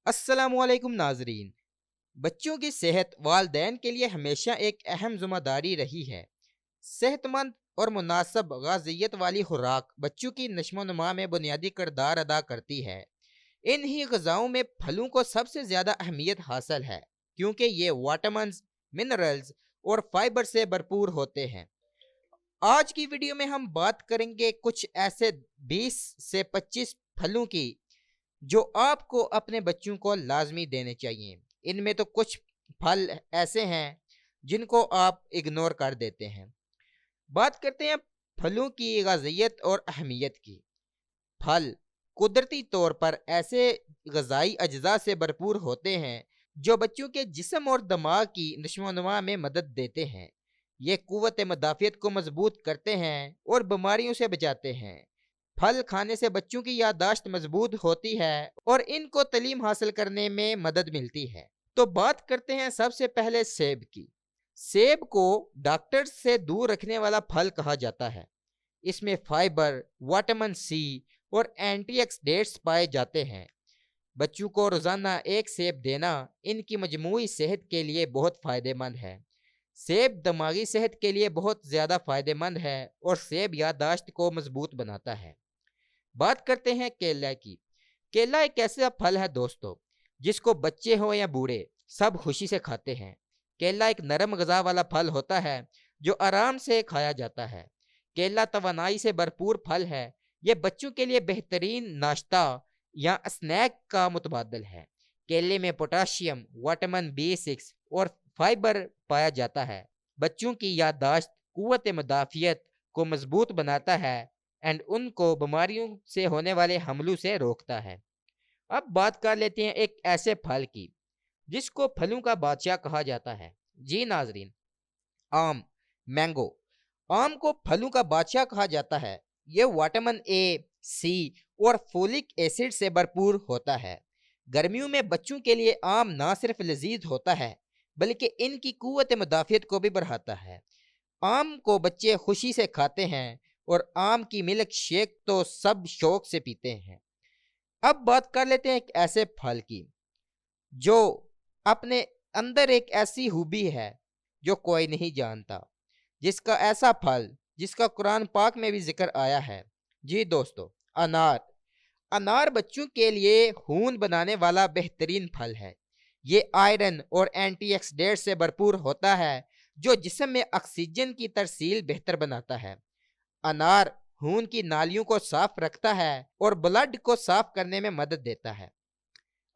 अस्सलामुअलैकुम नाजरीन। बच्चों की सेहत वालदैन के लिए हमेशा एक अहम जिम्मेदारी रही है। सेहतमंद और मुनासब गाजियत वाली खुराक बच्चों की नश्मोनुमा में बुनियादी किरदार अदा करती है। इन ही गजाओं में फलों को सबसे ज़्यादा अहमियत हासिल है, क्योंकि ये वाटमन्स, मिनरल्स और फाइबर से भरपूर होते हैं। आज की वीडियो में हम बात करेंगे कुछ ऐसे 20 से 25 फलों की जो आपको अपने बच्चों को लाजमी देने चाहिए। इनमें तो कुछ फल ऐसे हैं जिनको आप इग्नोर कर देते हैं। बात करते हैं फलों की गाजियत और अहमियत की। फल कुदरती तौर पर ऐसे गजाई अज्जा से भरपूर होते हैं जो बच्चों के जिस्म और दिमाग की नशोनुमा में मदद देते हैं। ये कुव्वत मदाफियत को मजबूत करते हैं और बीमारियों से बचाते हैं। फल खाने से बच्चों की याददाश्त मजबूत होती है और इनको तालीम हासिल करने में मदद मिलती है। तो बात करते हैं सबसे पहले सेब की। सेब को डॉक्टर से दूर रखने वाला फल कहा जाता है। इसमें फाइबर, विटामिन सी और एंटीऑक्सीडेंट्स पाए जाते हैं। बच्चों को रोजाना एक सेब देना इनकी मजमूई सेहत के लिए बहुत फायदेमंद है। सेब दिमागी सेहत के लिए बहुत ज्यादा फायदेमंद है और सेब याददाश्त को मजबूत बनाता है। बात करते हैं केला की। केला एक ऐसा फल है दोस्तों, जिसको बच्चे हो या बूढ़े सब खुशी से खाते हैं। केला एक नरम गजा वाला फल होता है जो आराम से खाया जाता है। केला तवानाई से भरपूर फल है। ये बच्चों के लिए बेहतरीन नाश्ता या स्नैक का मुतबादल है। केले में पोटाशियम, विटामिन B6 और फाइबर पाया जाता है। बच्चों की याददाश्त, कुव्वत मुदाफियत को मजबूत बनाता है एंड उनको बीमारियों से होने वाले हमलों से रोकता है। अब बात कर लेते हैं एक ऐसे फल की जिसको फलों का बादशाह कहा जाता है। जी नाजरीन, आम, मैंगो। आम को फलों का बादशाह कहा जाता है। यह विटामिन ए, सी और फोलिक एसिड से भरपूर होता है। गर्मियों में बच्चों के लिए आम ना सिर्फ लजीज होता है बल्कि इनकी कुव्वत मुदाफियत को भी बढ़ाता है। आम को बच्चे खुशी से खाते हैं और आम की मिल्क शेक तो सब शौक से पीते हैं। अब बात कर लेते हैं एक ऐसे फल की जो अपने अंदर एक ऐसी खूबी है जो कोई नहीं जानता, जिसका ऐसा फल जिसका कुरान पाक में भी जिक्र आया है। जी दोस्तों, अनार। अनार बच्चों के लिए खून बनाने वाला बेहतरीन फल है। ये आयरन और एंटीऑक्सीडेंट से भरपूर होता है जो जिस्म में ऑक्सीजन की तरसील बेहतर बनाता है। अनार खून की नालियों को साफ रखता है और ब्लड को साफ करने में मदद देता है।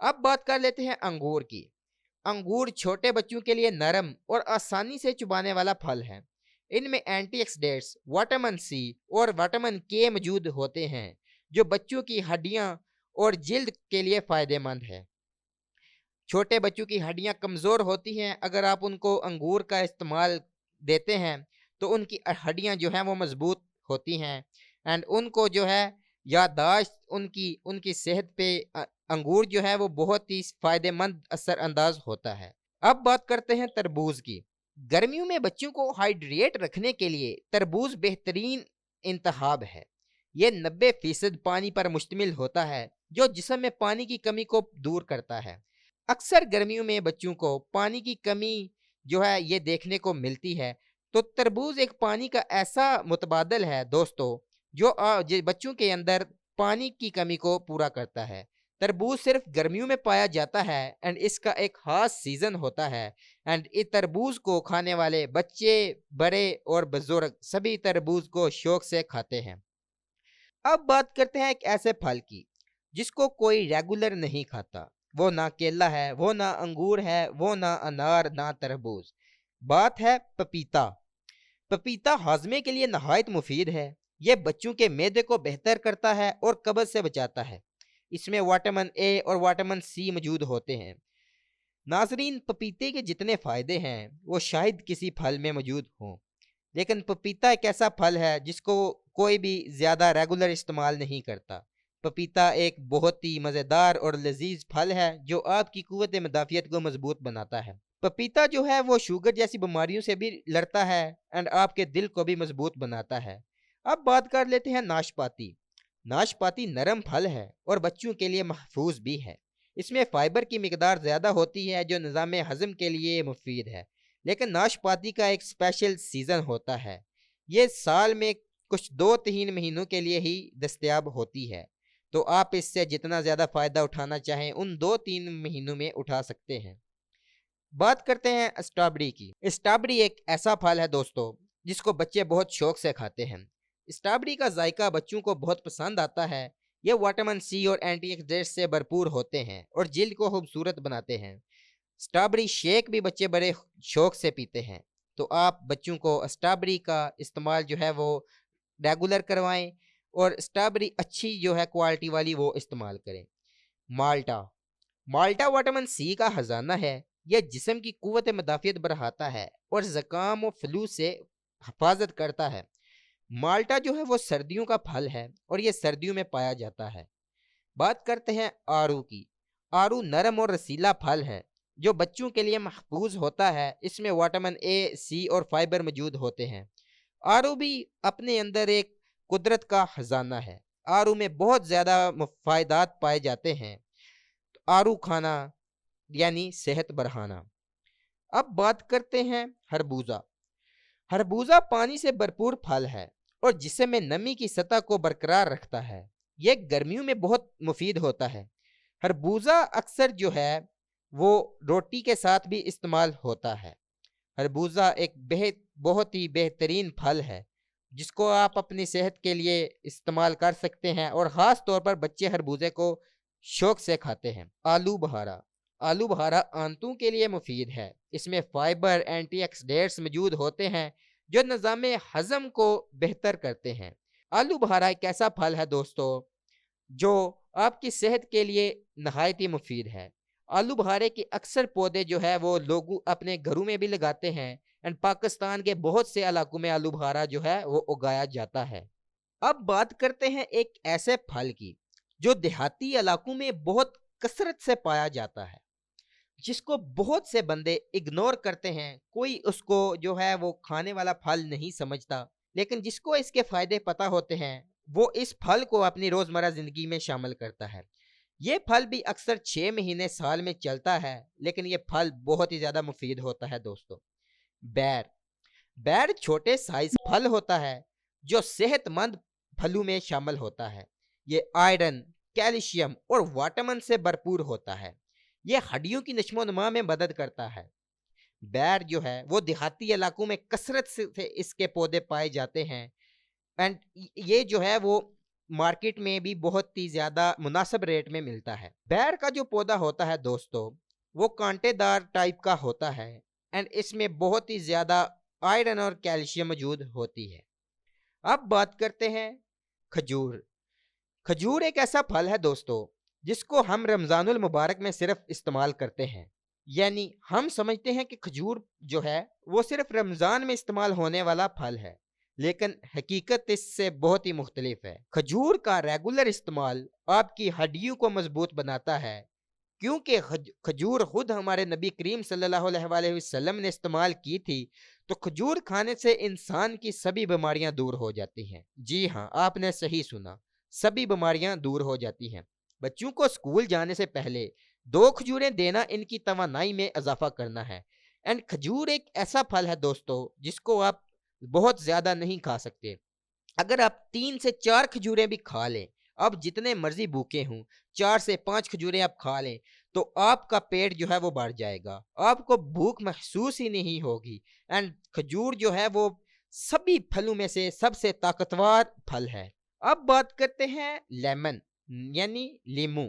अब बात कर लेते हैं अंगूर की। अंगूर छोटे बच्चों के लिए नरम और आसानी से चुबाने वाला फल है। इनमें एंटीऑक्सीडेंट्स, विटामिन सी और विटामिन के मौजूद होते हैं जो बच्चों की हड्डियां और जिल्द के लिए फायदेमंद है। छोटे बच्चों की हड्डियां कमज़ोर होती हैं, अगर आप उनको अंगूर का इस्तेमाल देते हैं तो उनकी हड्डियां जो हैं वो मजबूत होती हैं एंड उनको जो है याददाश्त, उनकी उनकी सेहत पे अंगूर जो है वो बहुत ही फायदेमंद असर अंदाज होता है। अब बात करते हैं तरबूज की। गर्मियों में बच्चों को हाइड्रेट रखने के लिए तरबूज बेहतरीन इंतखाब है। ये 90% पानी पर मुश्तमिल होता है जो जिस्म में पानी की कमी को दूर करता है। अक्सर गर्मियों में बच्चों को पानी की कमी जो है ये देखने को मिलती है, तो तरबूज एक पानी का ऐसा मुतबादल है दोस्तों जो बच्चों के अंदर पानी की कमी को पूरा करता है। तरबूज सिर्फ गर्मियों में पाया जाता है एंड इसका एक खास सीजन होता है एंड इस तरबूज को खाने वाले बच्चे, बड़े और बुजुर्ग सभी तरबूज को शौक से खाते हैं। अब बात करते हैं एक ऐसे फल की जिसको कोई रेगुलर नहीं खाता। वो ना केला है, वो ना अंगूर है, वो ना अनार, ना तरबूज। बात है पपीता। पपीता हाजमे के लिए नहायत मुफीद है। ये बच्चों के मैदे को बेहतर करता है और कब्ज से बचाता है। इसमें विटामिन ए और विटामिन सी मौजूद होते हैं। नाजरीन, पपीते के जितने फायदे हैं वो शायद किसी फल में मौजूद हों, लेकिन पपीता एक ऐसा फल है जिसको कोई भी ज़्यादा रेगुलर इस्तेमाल नहीं करता। पपीता एक बहुत ही मज़ेदार और लजीज फल है जो आपकी कुव्वत मुदाफ़ियत को मजबूत बनाता है। पपीता जो है वो शुगर जैसी बीमारियों से भी लड़ता है एंड आपके दिल को भी मजबूत बनाता है। अब बात कर लेते हैं नाशपाती। नाशपाती नरम फल है और बच्चों के लिए महफूज भी है। इसमें फाइबर की मिकदार ज़्यादा होती है जो निज़ाम हज़म के लिए मुफीद है। लेकिन नाशपाती का एक स्पेशल सीज़न होता है। ये साल में कुछ 2-3 महीनों के लिए ही दस्तयाब होती है। तो आप इससे जितना ज़्यादा फ़ायदा उठाना चाहें उन 2-3 महीनों में उठा सकते हैं। बात करते हैं स्ट्रॉबेरी की। स्ट्रॉबेरी एक ऐसा फल है दोस्तों जिसको बच्चे बहुत शौक से खाते हैं। स्ट्रॉबेरी का जायका बच्चों को बहुत पसंद आता है। ये विटामिन सी और एंटीऑक्सीडेंट्स से भरपूर होते हैं और जल्द को खूबसूरत बनाते हैं। स्ट्रॉबेरी शेक भी बच्चे बड़े शौक से पीते हैं। तो आप बच्चों को स्ट्रॉबेरी का इस्तेमाल जो है वो रेगुलर करवाएं और स्ट्रॉबेरी अच्छी जो है क्वालिटी वाली वो इस्तेमाल करें। माल्टा माल्टा विटामिन सी का खजाना है। यह जिस्म की कुव्वत मदाफियत बढ़ाता है और ज़ुकाम और फ्लू से हिफाजत करता है। माल्टा जो है वो सर्दियों का फल है और ये सर्दियों में पाया जाता है। बात करते हैं आड़ू की। आड़ू नरम और रसीला फल है जो बच्चों के लिए महफूज होता है। इसमें विटामिन ए, सी और फाइबर मौजूद होते हैं। आड़ू भी अपने अंदर एक कुदरत का खजाना है। आड़ू में बहुत ज़्यादा फ़ायदात पाए जाते हैं। आड़ू खाना यानी सेहत बढ़ाना। अब बात करते हैं खरबूजा। खरबूजा पानी से भरपूर फल है और जिसमें में नमी की सतह को बरकरार रखता है। यह गर्मियों में बहुत मुफीद होता है। खरबूजा अक्सर जो है वो रोटी के साथ भी इस्तेमाल होता है। खरबूजा एक बहुत ही बेहतरीन फल है जिसको आप अपनी सेहत के लिए इस्तेमाल कर सकते हैं और ख़ास तौर पर बच्चे खरबूजे को शौक से खाते हैं। आलू बहारा। आलू बहारा आंतों के लिए मुफीद है। इसमें फाइबर, एंटीऑक्सीडेंट्स मौजूद होते हैं जो निज़ाम हज़म को बेहतर करते हैं। आलू बहारा एक ऐसा फल है दोस्तों जो आपकी सेहत के लिए नहायत ही मुफीद है। आलू बहारे के अक्सर पौधे जो है वो लोग अपने घरों में भी लगाते हैं एंड पाकिस्तान के बहुत से इलाकों में आलू बहारा जो है वो उगाया जाता है। अब बात करते हैं एक ऐसे फल की जो देहाती इलाकों में बहुत कसरत से पाया जाता है, जिसको बहुत से बंदे इग्नोर करते हैं। कोई उसको जो है वो खाने वाला फल नहीं समझता, लेकिन जिसको इसके फायदे पता होते हैं वो इस फल को अपनी रोजमर्रा जिंदगी में शामिल करता है। ये फल भी अक्सर 6 महीने साल में चलता है, लेकिन ये फल बहुत ही ज्यादा मुफीद होता है दोस्तों। बैर। बैर छोटे साइज फल होता है जो सेहतमंद फलों में शामिल होता है। ये आयरन, कैल्शियम और विटामिन से भरपूर होता है। ये हड्डियों की नशोनुमा में मदद करता है। बैर जो है वो देहाती इलाकों में कसरत से इसके पौधे पाए जाते हैं एंड ये जो है वो मार्केट में भी बहुत ही ज्यादा मुनासिब रेट में मिलता है। बैर का जो पौधा होता है दोस्तों वो कांटेदार टाइप का होता है एंड इसमें बहुत ही ज्यादा आयरन और कैल्शियम मौजूद होती है। अब बात करते हैं खजूर। खजूर एक ऐसा फल है दोस्तों जिसको हम रमजानुल मुबारक में सिर्फ इस्तेमाल करते हैं। यानी हम समझते हैं कि खजूर जो है वो सिर्फ रमजान में इस्तेमाल होने वाला फल है, लेकिन हकीकत इससे बहुत ही मुख्तलिफ है। खजूर का रेगुलर इस्तेमाल आपकी हड्डियों को मजबूत बनाता है, क्योंकि खजूर खुद हमारे नबी करीम सल्लल्लाहु अलैहि वसल्लम ने इस्तेमाल की थी। तो खजूर खाने से इंसान की सभी बीमारियां दूर हो जाती हैं। जी हाँ, आपने सही सुना, सभी बीमारियां दूर हो जाती हैं। बच्चों को स्कूल जाने से पहले 2 खजूरें देना इनकी तवानाई में इजाफा करना है। एंड खजूर एक ऐसा फल है दोस्तों जिसको आप बहुत ज्यादा नहीं खा सकते। अगर आप 3 से 4 खजूरें भी खा लें, अब जितने मर्जी भूखे हों, 4 से 5 खजूरें आप खा लें तो आपका पेट जो है वो बढ़ जाएगा, आपको भूख महसूस ही नहीं होगी। एंड खजूर जो है वो सभी फलों में से सबसे ताकतवर फल है। अब बात करते हैं लेमन यानी लीमू।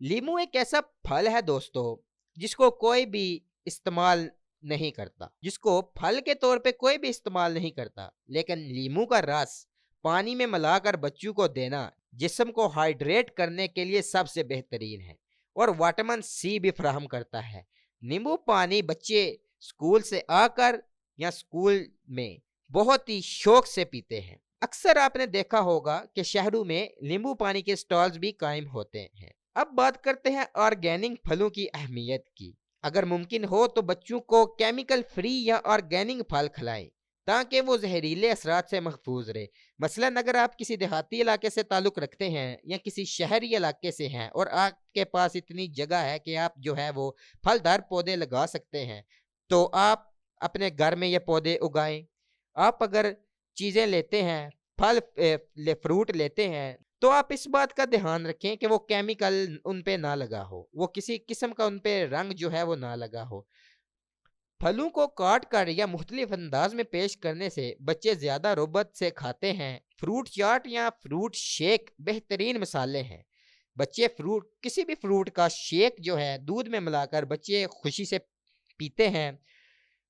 लीमू एक ऐसा फल है दोस्तों जिसको कोई भी इस्तेमाल नहीं करता, जिसको फल के तौर पे कोई भी इस्तेमाल नहीं करता, लेकिन लीमू का रस पानी में मिलाकर बच्चों को देना जिस्म को हाइड्रेट करने के लिए सबसे बेहतरीन है और विटामिन सी भी फराहम करता है। नींबू पानी बच्चे स्कूल से आकर या स्कूल में बहुत ही शौक से पीते हैं। अक्सर आपने देखा होगा कि शहरों में नींबू पानी के स्टॉल्स भी कायम होते हैं। अब बात करते हैं ऑर्गेनिक फलों की अहमियत की। अगर मुमकिन हो तो बच्चों को केमिकल फ्री या ऑर्गेनिक फल खिलाएं ताकि वो जहरीले असरात से महफूज रहे। मसलन अगर आप किसी देहाती इलाके से ताल्लुक़ रखते हैं या किसी शहरी इलाके से हैं और आपके पास इतनी जगह है कि आप जो है वो फलदार पौधे लगा सकते हैं, तो आप अपने घर में ये पौधे उगाएँ। आप अगर चीज़ें लेते हैं, फ्रूट लेते हैं, तो आप इस बात का ध्यान रखें कि वो केमिकल उन पे ना लगा हो, वो किसी किस्म का उन पे रंग जो है वो ना लगा हो। फलों को काट कर या मुख्तलिफ अंदाज में पेश करने से बच्चे ज्यादा रोबत से खाते हैं। फ्रूट चाट या फ्रूट शेक बेहतरीन मिसालें हैं। बच्चे फ्रूट किसी भी फ्रूट का शेक जो है दूध में मिलाकर बच्चे खुशी से पीते हैं।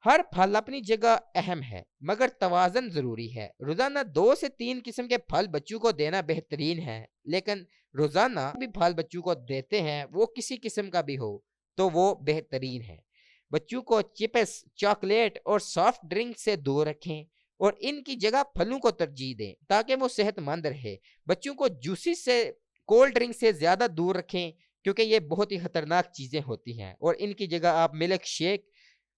हर फल अपनी जगह अहम है, मगर तवाज़न ज़रूरी है। रोज़ाना 2 से 3 किस्म के फल बच्चों को देना बेहतरीन है, लेकिन रोज़ाना भी फल बच्चों को देते हैं, वो किसी किस्म का भी हो, तो वो बेहतरीन है। बच्चों को चिप्स, चॉकलेट और सॉफ्ट ड्रिंक से दूर रखें और इनकी जगह फलों को तरजीह दें, ताकि वो सेहतमंद रहे। बच्चों को जूसेस से, कोल्ड ड्रिंक से ज़्यादा दूर रखें, क्योंकि ये बहुत ही खतरनाक चीज़ें होती हैं, और इनकी जगह आप मिल्क शेक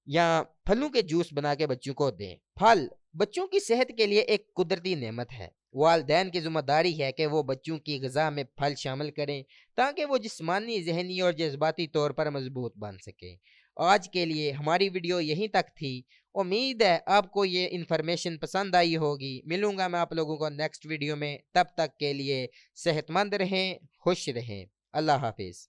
या फलों के जूस बना के बच्चों को दें। फल बच्चों की सेहत के लिए एक कुदरती नेमत है। वालिदैन की जिम्मेदारी है कि वो बच्चों की ग़िज़ा में फल शामिल करें, ताकि वो जिस्मानी, ज़हनी और जज्बाती तौर पर मजबूत बन सकें। आज के लिए हमारी वीडियो यहीं तक थी। उम्मीद है आपको ये इन्फॉर्मेशन पसंद आई होगी। मिलूंगा मैं आप लोगों को नेक्स्ट वीडियो में। तब तक के लिए सेहतमंद रहें, खुश रहें। अल्लाह हाफिज़।